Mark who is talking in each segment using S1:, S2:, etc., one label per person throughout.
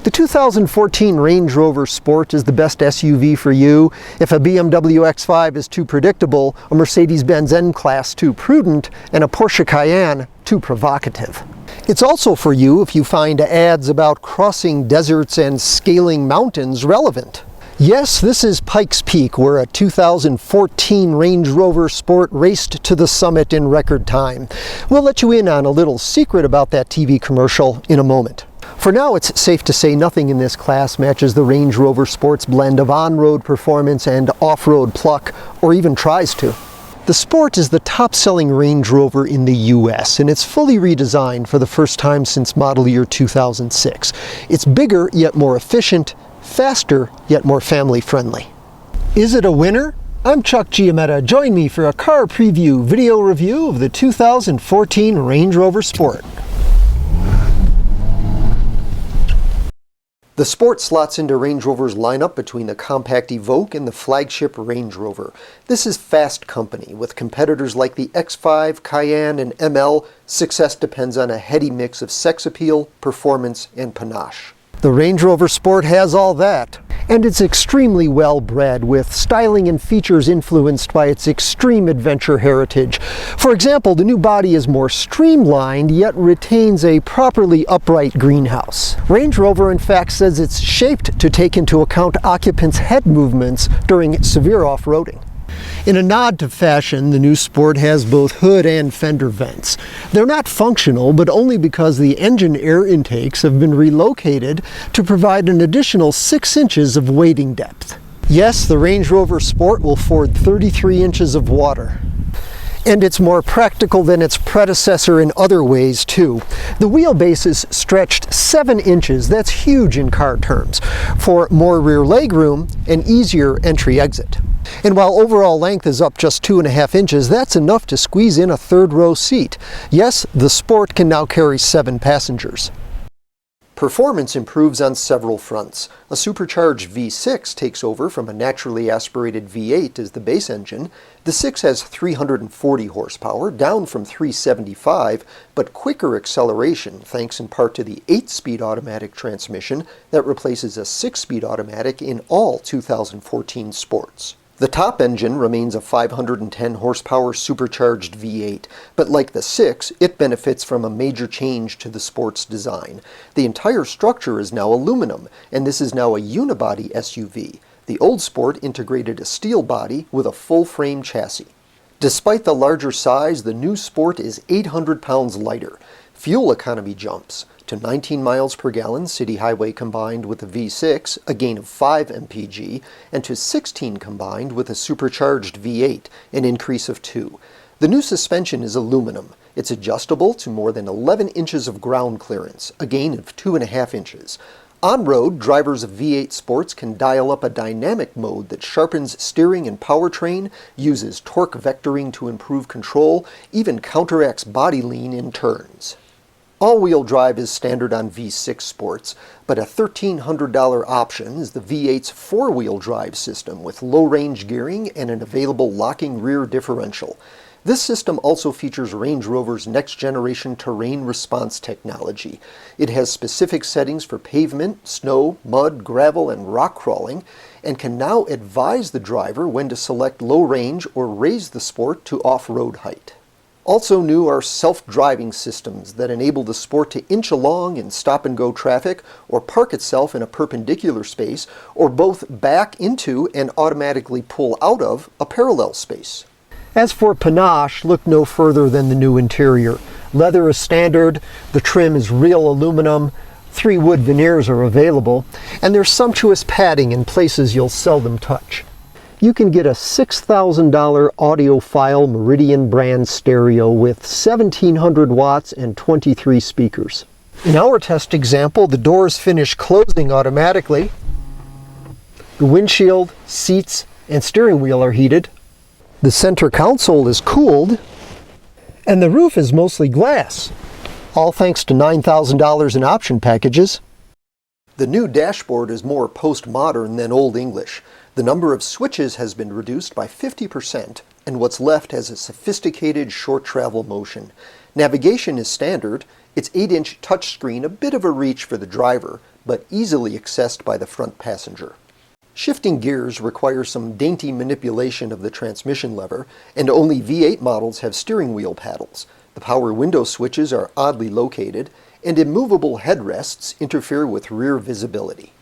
S1: The 2014 Range Rover Sport is the best SUV for you if a BMW X5 is too predictable, a Mercedes-Benz N-Class too prudent, and a Porsche Cayenne too provocative. It's also for you if you find ads about crossing deserts and scaling mountains relevant. Yes, this is Pikes Peak, where a 2014 Range Rover Sport raced to the summit in record time. We'll let you in on a little secret about that TV commercial in a moment. For now, it's safe to say nothing in this class matches the Range Rover Sport's blend of on-road performance and off-road pluck, or even tries to. The Sport is the top-selling Range Rover in the US, and it's fully redesigned for the first time since model year 2006. It's bigger, yet more efficient, faster, yet more family-friendly. Is it a winner? I'm Chuck Giametta. Join me for a car preview video review of the 2014 Range Rover Sport. The Sport slots into Range Rover's lineup between the compact Evoque and the flagship Range Rover. This is fast company. With competitors like the X5, Cayenne, and ML, success depends on a heady mix of sex appeal, performance, and panache. The Range Rover Sport has all that. And it's extremely well bred, with styling and features influenced by its extreme adventure heritage. For example, the new body is more streamlined, yet retains a properly upright greenhouse. Range Rover, in fact, says it's shaped to take into account occupants' head movements during severe off-roading. In a nod to fashion, the new Sport has both hood and fender vents. They're not functional, but only because the engine air intakes have been relocated to provide an additional 6 inches of wading depth. Yes, the Range Rover Sport will ford 33 inches of water. And it's more practical than its predecessor in other ways, too. The wheelbase is stretched 7 inches, that's huge in car terms, for more rear legroom and easier entry-exit. And while overall length is up just 2.5 inches, that's enough to squeeze in a third-row seat. Yes, the Sport can now carry 7 passengers. Performance improves on several fronts. A supercharged V6 takes over from a naturally aspirated V8 as the base engine. The 6 has 340 horsepower, down from 375, but quicker acceleration thanks in part to the 8-speed automatic transmission that replaces a 6-speed automatic in all 2014 Sports. The top engine remains a 510 horsepower supercharged V8, but like the 6, it benefits from a major change to the Sport's design. The entire structure is now aluminum, and this is now a unibody SUV. The old Sport integrated a steel body with a full-frame chassis. Despite the larger size, the new Sport is 800 pounds lighter. Fuel economy jumps to 19 miles per gallon city highway combined with the V6, a gain of 5 mpg, and to 16 combined with a supercharged V8, an increase of 2. The new suspension is aluminum. It's adjustable to more than 11 inches of ground clearance, a gain of 2.5 inches. On-road, drivers of V8 Sports can dial up a dynamic mode that sharpens steering and powertrain, uses torque vectoring to improve control, even counteracts body lean in turns. All-wheel drive is standard on V6 Sports, but a $1,300 option is the V8's four-wheel drive system with low-range gearing and an available locking rear differential. This system also features Range Rover's next-generation terrain response technology. It has specific settings for pavement, snow, mud, gravel, and rock crawling, and can now advise the driver when to select low range or raise the Sport to off-road height. Also new are self-driving systems that enable the Sport to inch along in stop-and-go traffic or park itself in a perpendicular space, or both back into and automatically pull out of a parallel space. As for panache, look no further than the new interior. Leather is standard, the trim is real aluminum, 3 wood veneers are available, and there's sumptuous padding in places you'll seldom touch. You can get a $6,000 audiophile Meridian brand stereo with 1,700 watts and 23 speakers. In our test example, the doors finish closing automatically. The windshield, seats, and steering wheel are heated. The center console is cooled, and the roof is mostly glass, all thanks to $9,000 in option packages. The new dashboard is more postmodern than Old English. The number of switches has been reduced by 50%, and what's left has a sophisticated short travel motion. Navigation is standard. Its 8-inch touchscreen a bit of a reach for the driver, but easily accessed by the front passenger. Shifting gears requires some dainty manipulation of the transmission lever, and only V8 models have steering wheel paddles. The power window switches are oddly located, and immovable headrests interfere with rear visibility.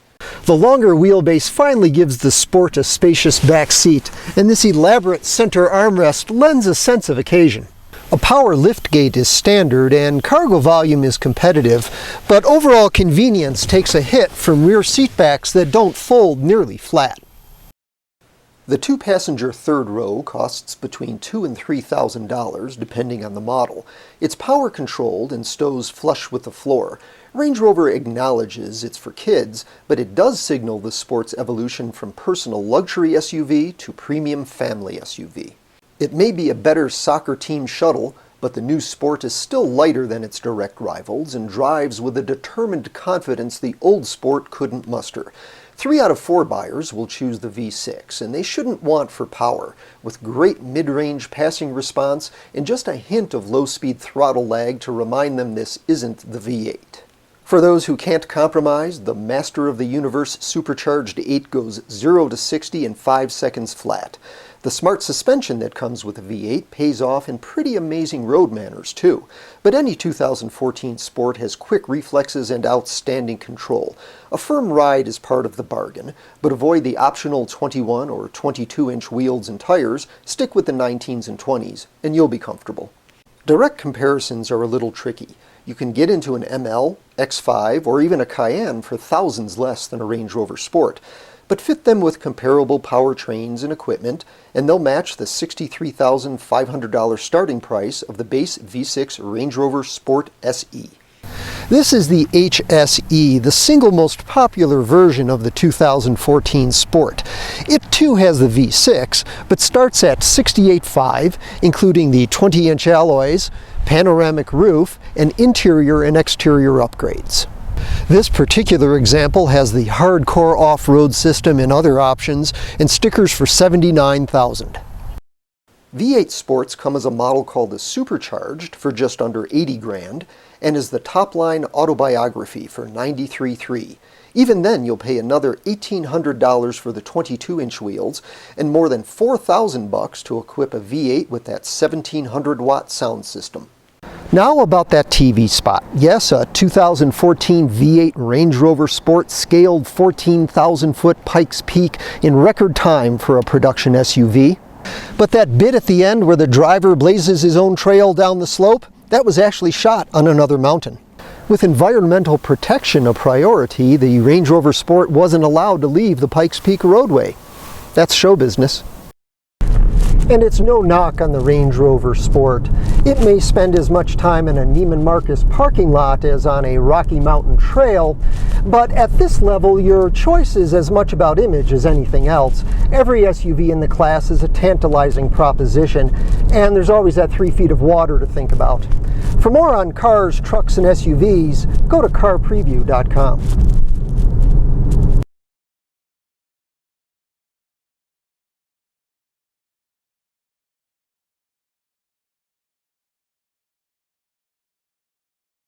S1: The longer wheelbase finally gives the Sport a spacious back seat, and this elaborate center armrest lends a sense of occasion. A power liftgate is standard and cargo volume is competitive, but overall convenience takes a hit from rear seatbacks that don't fold nearly flat. The two-passenger third row costs between $2,000 and $3,000 depending on the model. It's power-controlled and stows flush with the floor. Range Rover acknowledges it's for kids, but it does signal the Sport's evolution from personal luxury SUV to premium family SUV. It may be a better soccer team shuttle, but the new Sport is still lighter than its direct rivals and drives with a determined confidence the old Sport couldn't muster. 3 out of 4 buyers will choose the V6, and they shouldn't want for power, with great mid-range passing response and just a hint of low-speed throttle lag to remind them this isn't the V8. For those who can't compromise, the Master of the Universe supercharged 8 goes 0 to 60 in 5 seconds flat. The smart suspension that comes with the V8 pays off in pretty amazing road manners too, but any 2014 Sport has quick reflexes and outstanding control. A firm ride is part of the bargain, but avoid the optional 21 or 22-inch wheels and tires, stick with the 19s and 20s, and you'll be comfortable. Direct comparisons are a little tricky. You can get into an ML, X5, or even a Cayenne for thousands less than a Range Rover Sport, but fit them with comparable powertrains and equipment, and they'll match the $63,500 starting price of the base V6 Range Rover Sport SE. This is the HSE, the single most popular version of the 2014 Sport. It too has the V6, but starts at $68,500, including the 20-inch alloys, panoramic roof, and interior and exterior upgrades. This particular example has the hardcore off-road system and other options, and stickers for $79,000. V8 Sports come as a model called the Supercharged for just under $80,000, and is the top-line autobiography for $93,300. Even then, you'll pay another $1,800 for the 22-inch wheels, and more than $4,000 to equip a V8 with that 1,700-watt sound system. Now about that TV spot. Yes, a 2014 V8 Range Rover Sport scaled 14,000-foot Pikes Peak in record time for a production SUV. But that bit at the end where the driver blazes his own trail down the slope, that was actually shot on another mountain. With environmental protection a priority, the Range Rover Sport wasn't allowed to leave the Pikes Peak roadway. That's show business. And it's no knock on the Range Rover Sport. It may spend as much time in a Neiman Marcus parking lot as on a Rocky Mountain trail, but at this level your choice is as much about image as anything else. Every SUV in the class is a tantalizing proposition, and there's always that 3 feet of water to think about. For more on cars, trucks, and SUVs, go to CarPreview.com.